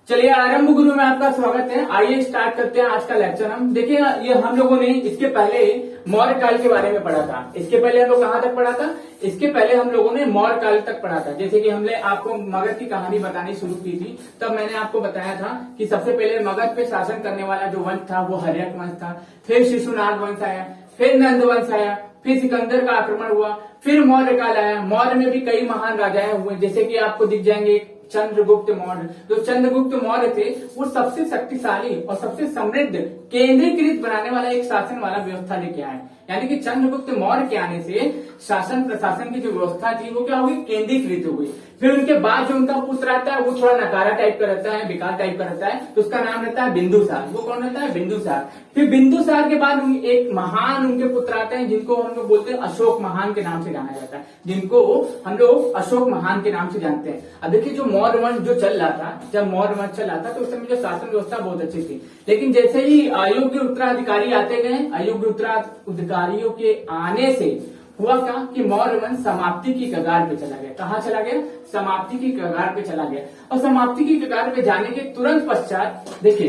चलिए आरंभ गुरु में आपका स्वागत है। आइए स्टार्ट करते हैं आज का लेक्चर। हम देखिए ये हम लोगों ने इसके पहले मौर्य काल के बारे में पढ़ा था। इसके पहले हम लोग कहाँ तक पढ़ा था? इसके पहले हम लोगों ने मौर्य काल तक पढ़ा था। जैसे कि हमने आपको मगध की कहानी बतानी शुरू की थी, तब मैंने आपको बताया था कि सबसे पहले मगध पे शासन करने वाला जो वंश था वो हर्यक वंश था। फिर शिशुनाग वंश आया, फिर नंद वंश आया, फिर सिकंदर का आक्रमण हुआ, फिर मौर्य काल आया। मौर्य में भी कई महान राजाएं हुए, जैसे कि आपको दिख जाएंगे चंद्रगुप्त मौर्य। जो चंद्रगुप्त मौर्य थे वो सबसे शक्तिशाली और सबसे समृद्ध केंद्रीकृत बनाने वाला एक शासन वाला व्यवस्था लेके आए। यानी कि चंद्रगुप्त मौर्य के आने से शासन प्रशासन की जो व्यवस्था थी वो क्या हुई? केंद्रीकृत हो गई। फिर उनके बाद जो उनका पुत्र आता है वो थोड़ा नकारा टाइप का रहता है, बेकार टाइप का रहता है, तो उसका नाम रहता है बिंदुसार। वो कौन रहता है? बिंदुसार। फिर बिंदुसार के बाद एक महान उनके पुत्र आते हैं जिनको हम लोग बोलते हैं अशोक महान के नाम से जाना जाता है, जिनको हम लोग अशोक महान के नाम से जानते हैं। अब देखिए जो मौर्य वंश जो चल रहा था, जब मौर्य वंश चल रहा था तो उस समय जो शासन व्यवस्था बहुत अच्छी थी। लेकिन जैसे ही अयोग्य उत्तराधिकारी आते गए, अयोग्य उत्तराधिकारियों के आने से हुआ क्या कि मौर्य वंश समाप्ति की कगार पे चला गया। कहाँ चला गया? समाप्ति की कगार पे चला गया। और समाप्ति की कगार पे जाने के तुरंत पश्चात देखिए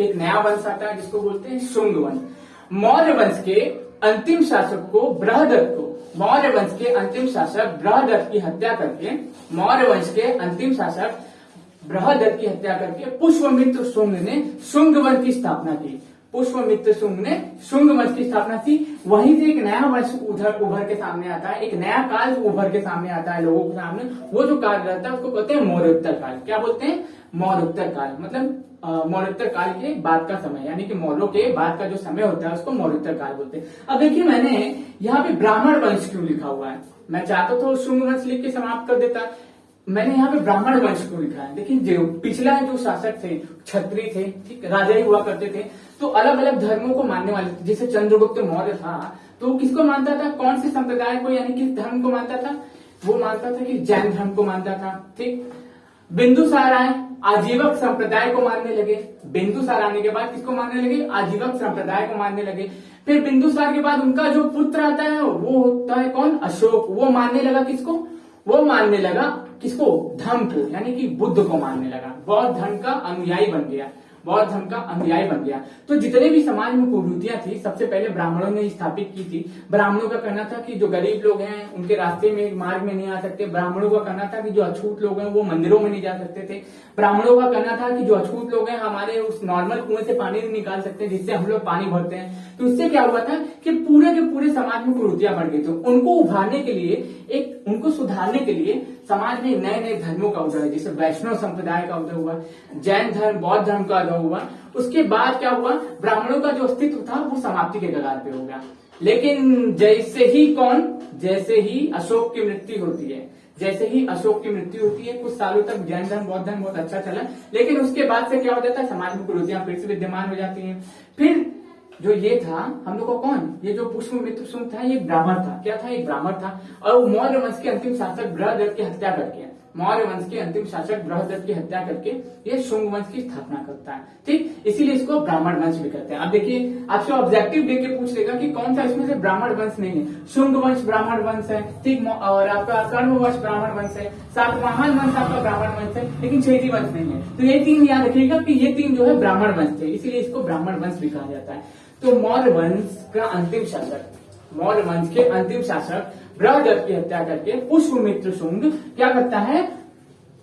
एक नया वंश आता है जिसको बोलते हैं शुंग वंश। मौर्य वंश के अंतिम शासक को बृहदत्त को मौर्य वंश के अंतिम शासक बृहदत्त की हत्या करके मौर्य वंश के अंतिम शासक बृहदत्त की हत्या करके पुष्यमित्र शुंग ने शुंग वंश की स्थापना की। पुष्यमित्र शुंग ने शुंग वंश की स्थापना की। वहीं से एक नया वंश उभर के सामने आता है, एक नया काल उभर के सामने आता है लोगों के सामने। वो जो काल रहता है उसको कहते हैं मौर्योत्तर काल। क्या बोलते हैं? मौर्योत्तर काल। मतलब मौर्योत्तर काल के बाद का समय, यानी कि मौर्यों के बाद का जो समय होता है उसको मौर्योत्तर काल बोलते हैं। अब देखिए मैंने यहाँ पे ब्राह्मण वंश क्यों लिखा हुआ है? मैं चाहता तो शुंग वंश लिख के समाप्त कर देता, मैंने यहाँ पे ब्राह्मण वंश को लिखा है। देखिए जो पिछला जो शासक थे क्षत्रिय थे, ठीक, राजा ही हुआ करते थे, तो अलग अलग धर्मों को मानने वाले थे। जैसे चंद्रगुप्त मौर्य था तो किसको मानता था? कौन से संप्रदाय को, यानी किस धर्म को मानता था? वो मानता था कि जैन धर्म को मानता था। ठीक, बिंदुसार आए, आजीवक संप्रदाय को मानने लगे। बिंदुसार आने के बाद किसको मानने लगे? आजीवक संप्रदाय को मानने लगे। फिर बिंदुसार के बाद उनका जो पुत्र आता है वो होता है कौन? अशोक। वो मानने लगा किसको? वो मानने लगा किसको? धर्म को, यानी कि बुद्ध को मानने लगा। बौद्ध धर्म का अनुयायी बन गया, बौद्ध धर्म का अनुयायी बन गया। तो जितने भी समाज में कुरीतियां थी सबसे पहले ब्राह्मणों ने स्थापित की थी। ब्राह्मणों का कहना था कि जो गरीब लोग हैं उनके रास्ते में मार्ग में नहीं आ सकते। ब्राह्मणों का कहना था कि जो अछूत लोग हैं वो मंदिरों में नहीं जा सकते थे। ब्राह्मणों का कहना था कि जो अछूत लोग हैं हमारे उस नॉर्मल कुएं से पानी नहीं निकाल सकते जिससे हम लोग पानी भरते हैं। तो इससे क्या हुआ था कि पूरे के पूरे समाज में कुरीतियां बढ़ गई। तो उनको उभारने के लिए, उनको सुधारने के लिए समाज में नए नए धर्मों का उदय, जैसे वैष्णव संप्रदाय का उदय हुआ, जैन धर्म, बौद्ध धर्म का उदय हुआ। उसके बाद क्या हुआ? ब्राह्मणों का जो अस्तित्व था वो समाप्ति के कगार पे हो गया। लेकिन जैसे ही अशोक की मृत्यु होती है, जैसे ही अशोक की मृत्यु होती है, कुछ सालों तक जैन धर्म, बौद्ध धर्म बहुत अच्छा चला। लेकिन उसके बाद से क्या हो जाता है? समाज में कुरीतियां फिर से विद्यमान हो जाती हैं। फिर जो ये था हम लोग को कौन? ये जो पुष्यमित्र शुंग था ये ब्राह्मण था। क्या था? एक ब्राह्मण था। और मौर्य वंश के अंतिम शासक बृहदत्त की हत्या करके, मौर्य वंश के अंतिम शासक बृहदत्त की हत्या करके ये शुंग वंश की स्थापना करता है। ठीक, इसीलिए इसको ब्राह्मण वंश भी कहते हैं। अब देखिए आपसे ऑब्जेक्टिव देके पूछ लेगा कि कौन सा इसमें से ब्राह्मण वंश नहीं है। शुंग वंश ब्राह्मण वंश है, ठीक, और आपका कर्ण वंश ब्राह्मण वंश है, सातवाहन वंश आपका ब्राह्मण वंश है, लेकिन क्षेत्रीय वंश नहीं है। तो ये तीन याद रखिएगा कि ये तीन जो है ब्राह्मण वंश थे, इसीलिए इसको ब्राह्मण वंश भी कहा जाता है। तो मौर्य वंश का अंतिम शासक, मौर्य वंश के अंतिम शासक बृहदत्त की हत्या करके पुष्यमित्र शुंग क्या करता है?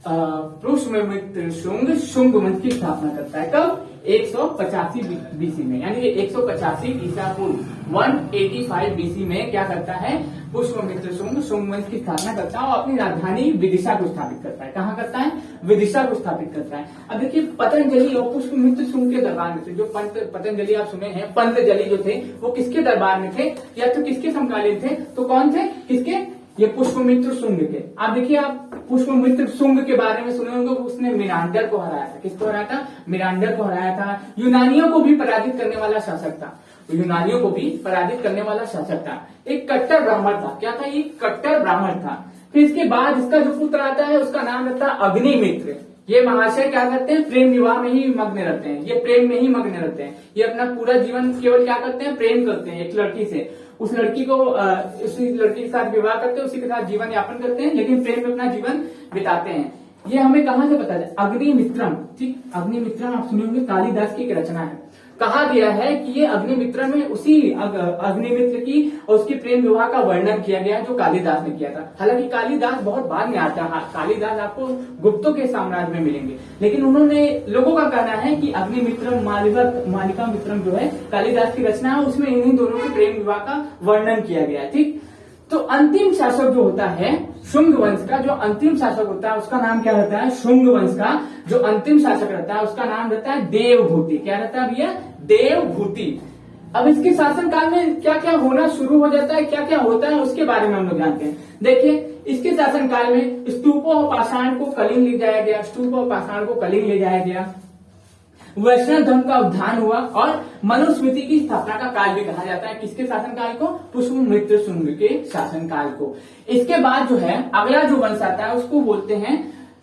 पुष्यमित्र शुंग शुंग वंश की स्थापना करता है। कब? 185 बीसी में, यानी 185 ईसा पूर्व 185 बीसी में क्या करता है? पुष्यमित्र शुंग शुंग वंश की स्थापना करता है और अपनी राजधानी विदिशा को स्थापित करता है। कहाँ करता है? विदिशा को स्थापित करता है। अब देखिए पतंजलि और पुष्यमित्र शुंग के दरबार में थे। जो पतंजलि आप सुने हैं, पंतजलि जो थे वो किसके दरबार में थे या तो किसके समकालीन थे? तो कौन थे? किसके? ये पुष्यमित्र शुंग के। आप देखिए, आप पुष्यमित्र शुंग के बारे में सुने होंगे, उसने मिरांडर को हराया था। किसको हराया था? मिरांडर को हराया था। यूनानियों को भी पराजित करने वाला शासक था। यूनानियों को भी पराजित करने वाला शासक था। एक कट्टर ब्राह्मण था। क्या था? ये कट्टर ब्राह्मण था। फिर इसके बाद इसका जो पुत्र आता है उसका नाम रहता है अग्निमित्र। ये महाशय क्या करते हैं? प्रेम विवाह में ही मग्न रहते हैं। ये प्रेम में ही मग्न रहते हैं। ये अपना पूरा जीवन केवल क्या करते हैं? प्रेम करते हैं एक लड़की से। उस लड़की को उसी लड़की के साथ विवाह करते हैं, उसी के साथ जीवन यापन करते हैं, लेकिन प्रेम में अपना जीवन बिताते हैं। ये हमें कहां से पता है? अग्निमित्रम, ठीक, अग्निमित्रम आप सुने होंगे, कालिदास की एक रचना है। कहा गया है कि ये अग्निमित्र में उसी अग्निमित्र की और उसके प्रेम विवाह का वर्णन किया गया है जो कालिदास ने किया था। हालांकि कालिदास बहुत बाद में आता है, कालिदास आपको गुप्तों के साम्राज्य में मिलेंगे, लेकिन उन्होंने, लोगों का कहना है कि अग्निमित्रम मालिका मित्रम जो है कालिदास की रचना है, उसमें इन्हीं दोनों के प्रेम विवाह का वर्णन किया गया है। ठीक, तो अंतिम शासक जो होता है शुंग वंश का, जो अंतिम शासक होता है उसका नाम क्या रहता है? शुंग वंश का जो अंतिम शासक रहता है उसका नाम रहता है देवभूति। क्या रहता है भैया? देवभूति। अब इसके शासनकाल में क्या क्या होना शुरू हो जाता है, क्या क्या होता है, उसके बारे में हम लोग जानते हैं। देखिए, इसके शासनकाल में स्तूप और पाषाण को कलिंग ले जाया गया, स्तूप और पाषाण को कलिंग ले जाया गया, वैष्णव धर्म का उद्धान हुआ और मनुस्मृति की स्थापना का काल भी कहा जाता है। किसके शासनकाल को? पुष्पमित्र शुंग के शासनकाल को। इसके बाद जो है अगला जो वंश आता है उसको बोलते हैं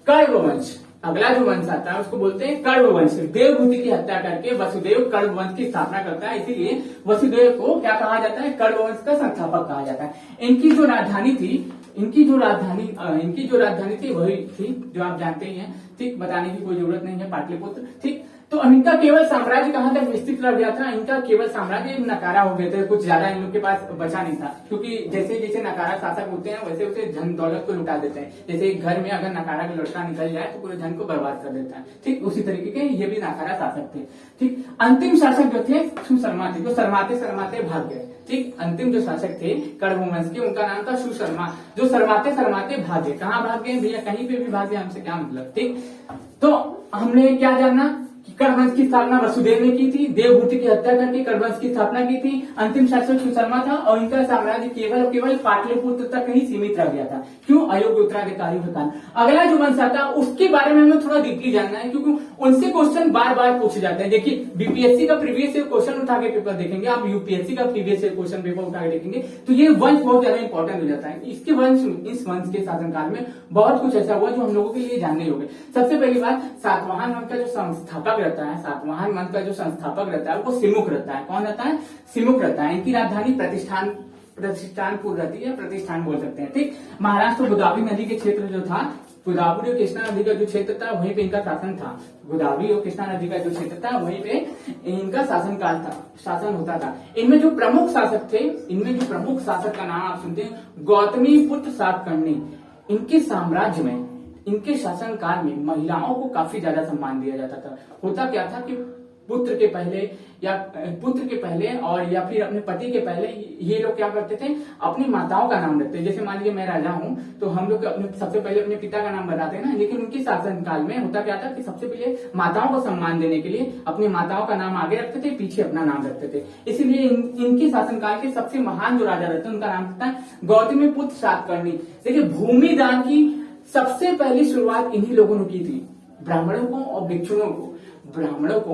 कण्व वंश। अगला जो वंश आता है उसको बोलते हैं कण्व वंश। देवभूति की हत्या करके वसुदेव कण्व वंश की स्थापना करता है, इसीलिए वसुदेव को क्या कहा जाता है? कण्व वंश का संस्थापक कहा जाता है। इनकी जो राजधानी थी वही थी जो आप जानते ही हैं, ठीक, बताने की कोई जरूरत नहीं है, पाटलिपुत्र। ठीक, तो इनका केवल साम्राज्य कहां तक विस्तृत रह गया था? इनका केवल साम्राज्य नकारा हो गया था, कुछ ज्यादा इन लोग के पास बचा नहीं था, क्योंकि जैसे जैसे नकारा शासक होते हैं वैसे वैसे धन दौलत को लुटा देते हैं। जैसे एक घर में अगर नकारा का लड़का निकल जाए तो पूरे धन को बर्बाद कर देता है। ठीक, उसी तरीके के ये भी नकारा शासक थे। ठीक, अंतिम शासक जो थे सुशर्मा थे, जो शर्माते भाग गए। ठीक, अंतिम जो शासक थे कण्व वंश के, उनका नाम था सुशर्मा, जो शर्माते भाग गए। कहाँ भाग गए भैया? कहीं पे भी भाग गए, हमसे क्या मतलब। ठीक, तो हमने क्या जानना कि कण्व वंश की स्थापना वसुदेव ने की थी, देवभूति की हत्या करके कण्व वंश की स्थापना की थी, अंतिम शासक सुशर्मा था और इनका साम्राज्य केवल और केवल पाटलिपुत्र तक ही सीमित रह गया था। क्यों? अयोग्य उत्तराधिकारी के कारण। अगला जो वंश आता है उसके बारे में हमें थोड़ा डीपली जानना है, क्योंकि उनसे क्वेश्चन बार बार पूछे जाते हैं। देखिए, बीपीएससी का प्रीवियस ईयर क्वेश्चन उठा के पेपर देखेंगे आप, यूपीएससी का प्रीवियस ईयर क्वेश्चन पेपर उठा के देखेंगे, तो ये वंश बहुत ज्यादा इंपॉर्टेंट हो जाता है। इस वंश के शासनकाल में बहुत कुछ ऐसा हुआ जो हम लोगों के लिए जानने होंगे। सबसे पहली बात, सातवाहन वंश का जो संस्थापक रहता है, सातवाहन वंश का जो संस्थापक रहता है वो सिमुक रहता है। कौन रहता है? सिमुक रहता है। इनकी राजधानी प्रतिष्ठानपुर रहती है, प्रतिष्ठान बोल सकते हैं। ठीक, महाराष्ट्र गोदावरी नदी के क्षेत्र जो था, गोदावरी और कृष्णा नदी का जो क्षेत्र था वहीं पे इनका शासन था। गोदावरी और कृष्णा नदी का जो क्षेत्र था वहीं पे इनका शासनकाल था, शासन होता था। इनमें जो प्रमुख शासक थे, इनमें जो प्रमुख शासक का नाम आप सुनते हैं गौतमी पुत्र सातकर्णी। इनके साम्राज्य में, इनके शासनकाल में महिलाओं को काफी ज्यादा सम्मान दिया जाता था। होता क्या था कि पुत्र के पहले और या फिर अपने पति के पहले ये लोग क्या करते थे? अपनी माताओं का नाम रखते। जैसे मान लीजिए मैं राजा हूं तो हम लोग अपने सबसे पहले अपने पिता का नाम बताते हैं ना, लेकिन उनके शासनकाल में होता क्या था कि सबसे पहले माताओं को सम्मान देने के लिए अपनी माताओं का नाम आगे रखते थे, पीछे अपना नाम रखते थे। इसीलिए इनके शासनकाल के सबसे महान जो राजा रहते हैं उनका नाम था गौतमी पुत्र सातकर्णी। देखिए, भूमि दान की सबसे पहली शुरुआत इन्हीं लोगों ने की थी। ब्राह्मणों को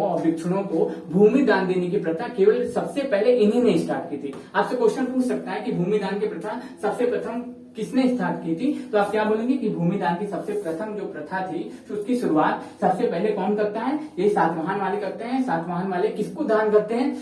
और भिक्षुणों को भूमि दान देने की प्रथा केवल सबसे पहले इन्हीं ने स्टार्ट की थी। आपसे क्वेश्चन पूछ सकता है कि भूमि दान की प्रथा सबसे प्रथम किसने स्टार्ट की थी? तो आप क्या बोलेंगे कि भूमि दान की सबसे प्रथम जो प्रथा थी तो उसकी शुरुआत सबसे पहले कौन करता है? ये सातवाहन वाले करते हैं। सातवाहन वाले किसको दान करते हैं?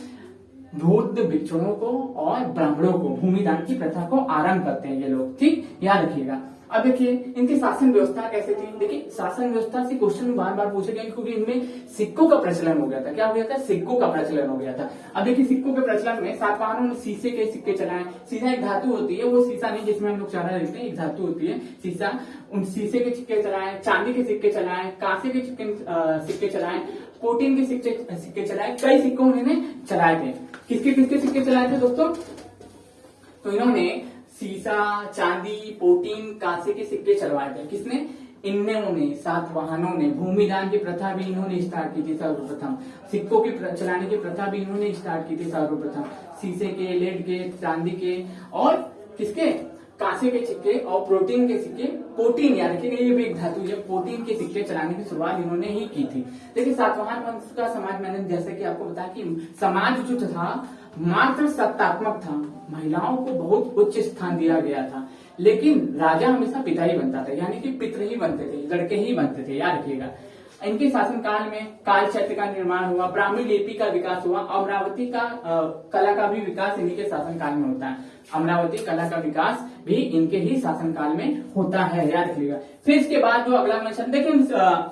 बौद्ध भिक्षुओं को और ब्राह्मणों को भूमि दान की प्रथा को आरंभ करते हैं ये लोग। ठीक, याद रखिएगा। अब देखिए इनकी शासन व्यवस्था कैसे थी। देखिए, शासन व्यवस्था से क्वेश्चन बार बार पूछे गए क्योंकि इनमें सिक्कों का प्रचलन हो गया था। क्या हो गया था? सिक्कों का प्रचलन हो गया था। अब देखिए, सिक्कों के प्रचलन में सातवाहनों ने शीशे के सिक्के चलाए। शीशा एक धातु होती है, वो शीशा नहीं जिसमें हम लोग चारा देखते हैं, एक धातु होती है शीशा। उन शीशे के सिक्के चलाए, चांदी के सिक्के चलाए, कांसे के सिक्के चलाए, प्रोटीन के सिक्के चलाए, कई सिक्कों उन्होंने चलाए थे। किसके सिक्के चलाए थे दोस्तों? तो इन्होंने सीसा, चांदी, प्रोटीन, कांसे के सिक्के चलवाए थे। किसने? इन्होंने, सातवाहनों ने। भूमि दान की प्रथा भी इन्होंने स्टार्ट की थी सर्वप्रथम। सिक्कों की चलाने की प्रथा भी इन्होंने स्टार्ट की थी सर्वप्रथम। शीशे के, लेड के, चांदी के और किसके? कांसे के सिक्के और प्रोटीन के सिक्के। प्रोटीन याद रखिएगा, ये भी एक धातु है। प्रोटीन के सिक्के चलाने की शुरुआत इन्होंने ही की थी। देखिए, सातवाहन वंश का समाज, मैंने जैसे कि आपको बताया कि समाज जो था मात्र सत्तात्मक था। महिलाओं को बहुत उच्च स्थान दिया गया था, लेकिन राजा हमेशा पिता ही बनता था, यानी कि पितृ ही बनते थे, लड़के ही बनते थे। याद रखिएगा, इनके शासनकाल में काल क्षेत्र का निर्माण हुआ, ब्राह्मी लिपि का विकास हुआ, अमरावती का कला का भी विकास इन्हीं के शासनकाल में होता है। अमरावती कला का विकास भी इनके ही शासनकाल में होता है, याद रखिएगा। फिर इसके बाद जो अगला मेंशन देखिए,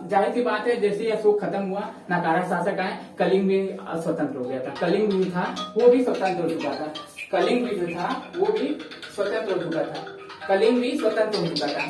जाहिर सी बात है जैसे अशोक खत्म हुआ, नकारा शासक आए, कलिंग भी स्वतंत्र हो गया था। कलिंग भी था वो भी स्वतंत्र हो चुका था। कलिंग भी जो था वो भी स्वतंत्र हो चुका था। कलिंग भी स्वतंत्र हो चुका था।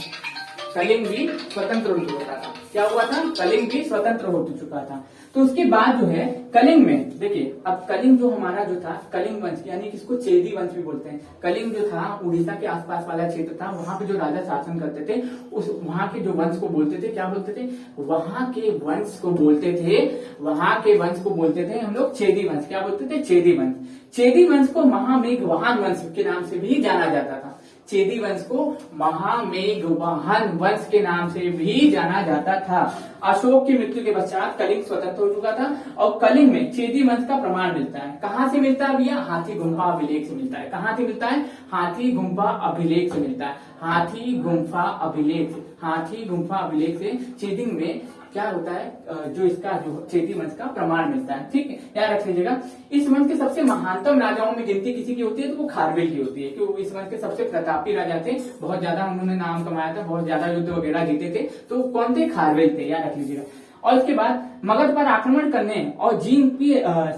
कलिंग भी स्वतंत्र हो चुका था। क्या हुआ था? कलिंग भी स्वतंत्र हो चुका था। तो उसके बाद जो है कलिंग में देखिए, अब कलिंग जो हमारा जो था कलिंग वंश, यानी कि इसको चेदी वंश भी बोलते हैं। कलिंग जो था उड़ीसा के आसपास वाला क्षेत्र था, वहां पे जो राजा शासन करते थे उस वहां के जो वंश को बोलते थे, क्या बोलते थे? वहां के वंश को बोलते थे, वहां के वंश को बोलते थे हम लोग चेदी वंश। क्या बोलते थे? चेदी वंश। चेदी वंश को महामेघवाहन वंश के नाम से भी जाना जाता था। चेदी वंश को महामेघवाहन वंश के नाम से भी जाना जाता था। अशोक की मृत्यु के पश्चात कलिंग स्वतंत्र हो चुका था और कलिंग में चेदी वंश का प्रमाण मिलता है। कहां से मिलता है भैया? हाथी गुम्फा अभिलेख से मिलता है। कहां से मिलता है? हाथी गुम्फा अभिलेख से मिलता है। हाथी गुम्फा अभिलेख, हाथी गुम्फा अभिलेख से चेदिंग में क्या होता है, जो इसका जो चेदी वंश का प्रमाण मिलता है। ठीक है, याद रख लीजिएगा। इस वंश के सबसे महानतम राजाओं में गिनती किसी की होती है तो वो खारवेल की होती है, क्योंकि इस वंश के सबसे प्रतापी राजा थे, बहुत ज्यादा उन्होंने नाम कमाया था, बहुत ज्यादा युद्ध वगैरह जीते थे। तो कौन थे? खारवेल थे, याद रख लीजिएगा। और इसके बाद मगध पर आक्रमण करने और जीन की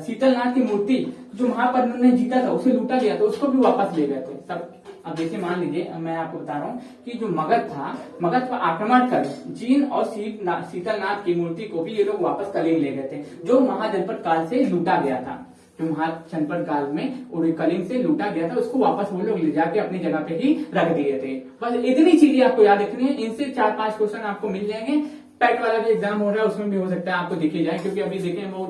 शीतलनाथ की मूर्ति जो वहां पर उन्होंने जीता था उसे लूटा गया था, उसको भी वापस ले गए थे सब। अब देखिए, मान लीजिए मैं आपको बता रहा हूँ कि जो मगध था, मगध पर आक्रमण कर जीन और शीतलनाथ की मूर्ति को भी ये लोग वापस कलिंग ले गए थे, जो महाजनपद काल से लूटा गया था। जो महाजनपद काल में कलिंग से लूटा गया था, उसको वापस वो लोग ले जाके अपनी जगह पे ही रख दिए थे। बस इतनी चीजें आपको याद रखनी है। इनसे 4-5 क्वेश्चन आपको मिल जाएंगे। पेट वाला भी एग्जाम हो रहा है, उसमें भी हो सकता है आपको दिखी जाए, क्योंकि अभी देखें वो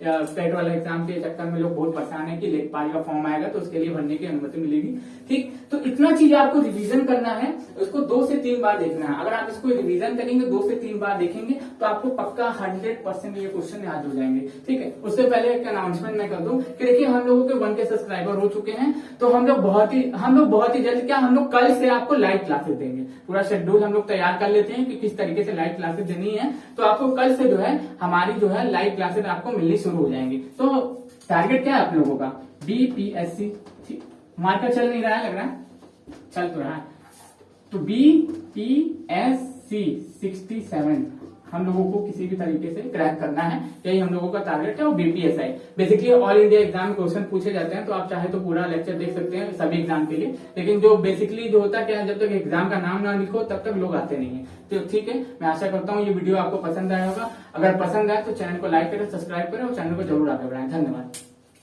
पेट वाला एग्जाम के चक्कर में लोग बहुत परेशान है कि लेखपाल का फॉर्म आएगा तो उसके लिए भरने की अनुमति मिलेगी। ठीक, तो इतना चीज आपको रिवीजन करना है, उसको 2 से 3 बार देखना है। अगर आप इसको रिवीजन करेंगे, 2 से 3 बार देखेंगे तो आपको पक्का 100% ये क्वेश्चन याद हो जाएंगे। ठीक है, उससे पहले एक अनाउंसमेंट मैं कर दूं कि देखिए, हम लोगों के 1K सब्सक्राइबर हो चुके हैं, तो हम लोग बहुत ही जल्द क्या, हम लोग कल से आपको लाइव क्लासेस देंगे। पूरा शेड्यूल हम लोग तैयार कर लेते हैं कि किस तरीके से लाइव क्लासेस देनी है, तो आपको कल से जो है हमारी जो है लाइव क्लासेस आपको मिलनी शुरू हो जाएंगी। तो टारगेट क्या है आप लोगों का? BPSC। मार्कर चल नहीं रहा है, लग रहा है चल तो रहा है। तो BPSC 67 हम लोगों को किसी भी तरीके से क्रैक करना है, यही हम लोगों का टारगेट है। और BPSI basically all India exam question पूछे जाते हैं, तो आप चाहे तो पूरा लेक्चर देख सकते हैं सभी एग्जाम के लिए। लेकिन जो बेसिकली जो होता है क्या, जब तक एग्जाम का नाम ना लिखो तब तक लोग आते नहीं है। तो ठीक है, मैं आशा करता हूँ ये वीडियो आपको पसंद आया होगा। अगर पसंद आए तो चैनल को लाइक करें, सब्सक्राइब करें और चैनल को जरूर आगे बढ़ाएं। धन्यवाद।